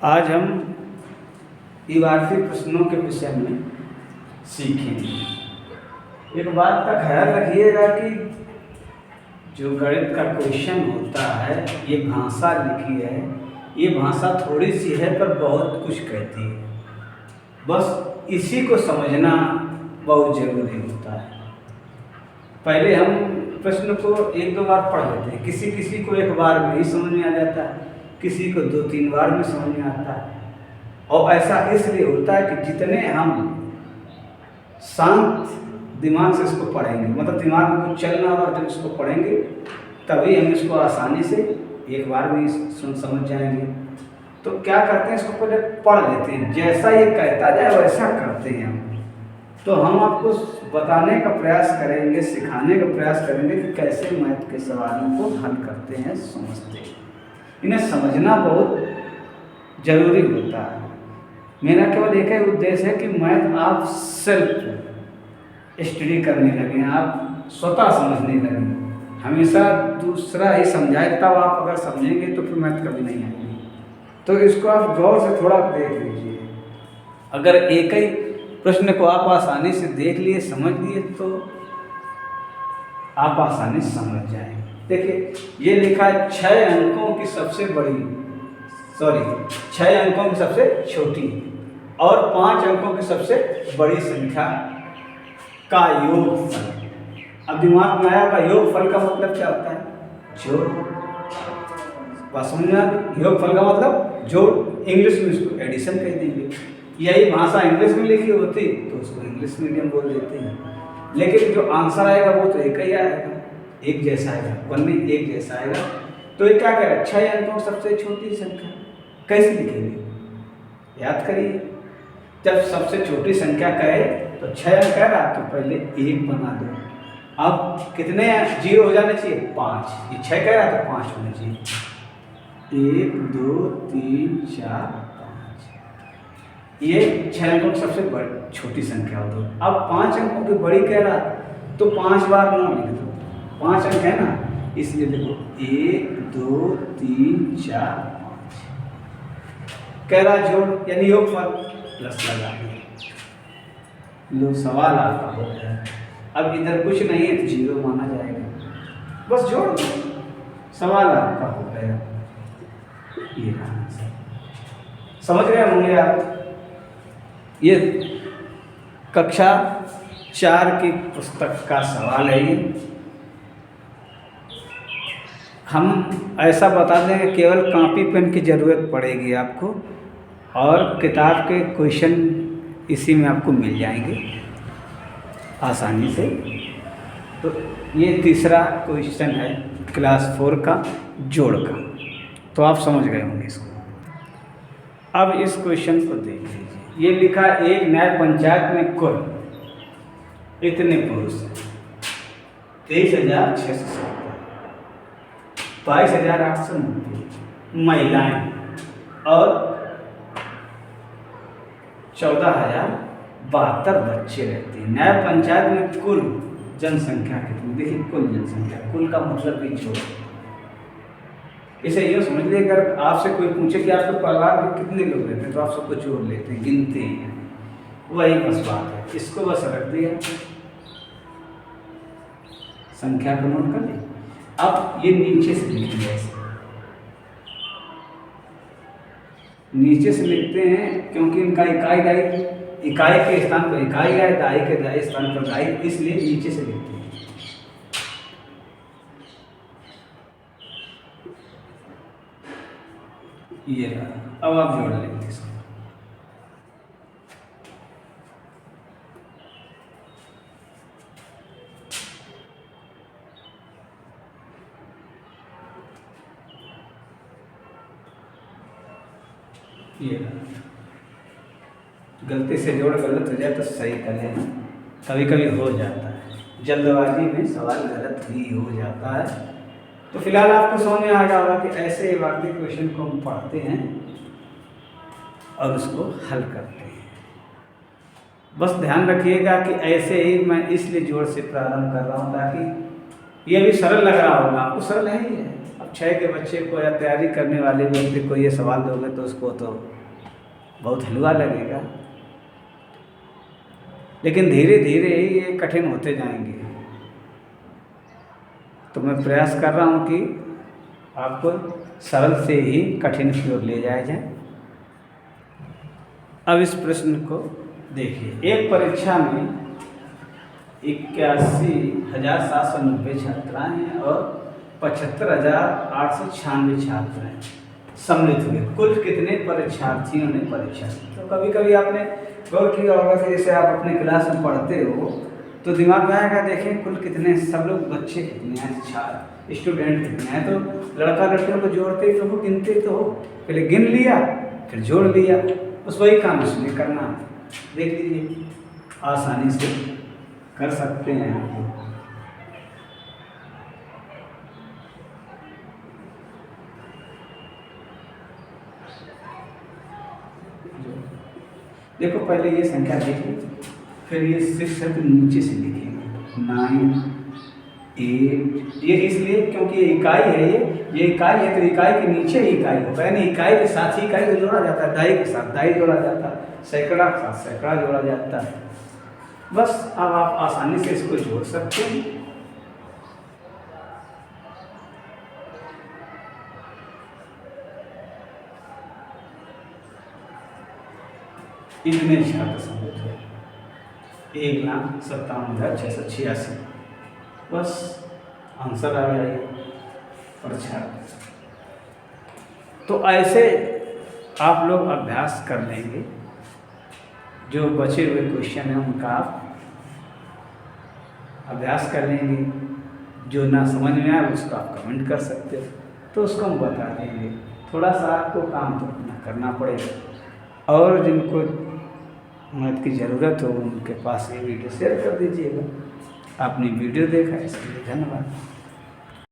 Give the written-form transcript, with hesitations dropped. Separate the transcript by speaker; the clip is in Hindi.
Speaker 1: आज हम इबारती प्रश्नों के विषय में सीखेंगे। एक बात का ख्याल रखिएगा कि जो गणित का क्वेश्चन होता है, ये भाषा लिखी है, ये भाषा थोड़ी सी है पर बहुत कुछ कहती है। बस इसी को समझना बहुत ज़रूरी होता है। पहले हम प्रश्न को एक दो बार पढ़ लेते हैं। किसी किसी को एक बार में ही समझ में आ जाता है, किसी को दो तीन बार में समझ में आता है। और ऐसा इसलिए होता है कि जितने हम शांत दिमाग से इसको पढ़ेंगे, मतलब दिमाग में कुछ चलना होगा जब इसको पढ़ेंगे, तभी हम इसको आसानी से एक बार में समझ जाएंगे। तो क्या करते हैं, इसको पहले पढ़ लेते हैं, जैसा ये कहता जाए वैसा करते हैं हम। तो हम आपको बताने का प्रयास करेंगे, सिखाने का प्रयास करेंगे कि कैसे मैथ के सवालों को हल करते हैं, समझते हैं। इन्हें समझना बहुत ज़रूरी होता है। मेरा केवल एक ही उद्देश्य है कि मैथ आप सेल्फ स्टडी करने लगें, आप स्वतः समझने लगें। हमेशा दूसरा ही समझाए तब आप अगर समझेंगे तो फिर मैथ कभी नहीं आएगी। तो इसको आप गौर से थोड़ा देख लीजिए। अगर एक ही प्रश्न को आप आसानी से देख लिए, समझ लिए, तो आप आसानी से समझ जाएंगे। देखिए, ये लिखा है 6 अंकों की सबसे छोटी और 5 अंकों की सबसे बड़ी संख्या का योगफल। अब दिमाग में आया, का योगफल का मतलब क्या होता है? जोड़। बात समझ में आ गई? योगफल का मतलब जोड़। इंग्लिश में इसको एडिशन कह देंगे। यही भाषा इंग्लिश में लिखी होती तो उसको इंग्लिश मीडियम बोल देते हैं। लेकिन जो आंसर आएगा वो तो एक ही आएगा, एक जैसा आएगा, वन में एक जैसा आएगा। तो ये क्या कह रहा है? 6 अंकों सबसे छोटी संख्या कैसे लिखेंगे? याद करिए, जब सबसे छोटी संख्या कहे तो 6 अंक कह रहा तो पहले 1 बना दो। अब कितने 0 हो जाने चाहिए? 5। ये 6 कह रहा तो 5 होने चाहिए। 1 2 3 4 5। ये 6 अंकों की सबसे बड़ी छोटी संख्या हो। तो अब 5 अंकों की बड़ी कह रहा तो 5 बार 9 लिख दो। 5 अंक है ना, इसलिए देखो 1 2 3 4 5 कह रहा जोड़, यानी योगफल प्लस लगा लो। सवाल आपका हो गया। अब इधर कुछ नहीं है तो 0 माना जाएगा, बस जोड़ दो, सवाल आपका हो गया। ये समझ गए होंगे आप। ये कक्षा 4 की पुस्तक का सवाल है। ये हम ऐसा बता देंगे, केवल कॉपी पेन की ज़रूरत पड़ेगी आपको, और किताब के क्वेश्चन इसी में आपको मिल जाएंगे आसानी से। तो ये तीसरा क्वेश्चन है क्लास 4 का, जोड़ का। तो आप समझ गए होंगे इसको। अब इस क्वेश्चन को देख लीजिए। ये लिखा, एक न्याय पंचायत में कुल इतने पुरुष हैं, 23,670, 22,890 महिलाएं और 14,072 बच्चे रहते हैं। न्याय पंचायत में कुल जनसंख्या कितनी? देखिए, कुल जनसंख्या, कुल का मतलब भी जोड़। इसे यूँ समझ लीजिए, अगर आपसे कोई पूछे कि आपके परिवार में कितने लोग रहते हैं तो आप सबको जोड़ लेते हैं, गिनते हैं। वही बस बात है, इसको बस रख दिया, संख्या को नोट कर लिया। अब ये नीचे से लिख लिया, नीचे से लिखते हैं क्योंकि इनका इकाई के स्थान पर इकाई है, दाई के दाई स्थान पर दाई, इसलिए नीचे से लिखते हैं। ये रहा। अब आप जोड़ लेंगे इसको। ये गलती से जोड़ गलत हो जाए तो सही कर लेना, कभी कभी हो जाता है, जल्दबाजी में सवाल गलत ही हो जाता है। तो फिलहाल आपको समझ में आ गया होगा कि ऐसे इबारती क्वेश्चन को हम पढ़ते हैं और उसको हल करते हैं। बस ध्यान रखिएगा कि ऐसे ही मैं इसलिए जोड़ से प्रारंभ कर रहा हूँ ताकि ये भी सरल लग रहा होगा आपको, सरल है ही है। अब 6 के बच्चे को या तैयारी करने वाले व्यक्ति को ये सवाल दोगे तो उसको तो बहुत हलवा लगेगा, लेकिन धीरे धीरे ये कठिन होते जाएंगे। तो मैं प्रयास कर रहा हूँ कि आपको सरल से ही कठिन की ओर ले जाया जाए। अब इस प्रश्न को देखिए। एक परीक्षा में 81,790 छात्राएं हैं और 75,896 छात्र हैं सम्मिलित हुए। कुल कितने परीक्षार्थियों ने परीक्षा दी? तो कभी कभी आपने गौर किया होगा कि जैसे आप अपने क्लास में पढ़ते हो तो दिमाग में आएगा, देखें कुल कितने, सब लोग बच्चे कितने हैं, स्टूडेंट कितने हैं। तो लड़का लड़कियों को जोड़ते तो हो, गिनते तो हो, पहले गिन लिया फिर जोड़ लिया। बस वही काम इसमें करना है। देख लीजिए, आसानी से कर सकते हैं आप। देखो पहले ये संख्या देखिए, फिर ये 6 शब्द नीचे से लिखेंगे 9 8। ये इसलिए क्योंकि ये इकाई है, ये इकाई है, तो इकाई के नीचे इकाई होगा, यानी इकाई के साथ ही इकाई को जोड़ा जाता है, दाई के साथ दाई जोड़ा जाता है, सैकड़ा के साथ सैकड़ा जोड़ा जाता है। बस अब आप आसानी से इसको जोड़ सकते हैं। इतने छात्र सम्मिलित हुए 1,57,686। बस आंसर आ गया परीक्षा। तो ऐसे आप लोग अभ्यास कर लेंगे। जो बचे हुए क्वेश्चन हैं उनका आप अभ्यास कर लेंगे। जो ना समझ में आए उसको आप कमेंट कर सकते हो, तो उसको हम बता देंगे। थोड़ा सा आपको काम तो अपना करना पड़ेगा, और जिनको मदद की ज़रूरत हो उनके पास ये वीडियो शेयर कर दीजिएगा। आपने वीडियो देखा इसके लिए धन्यवाद।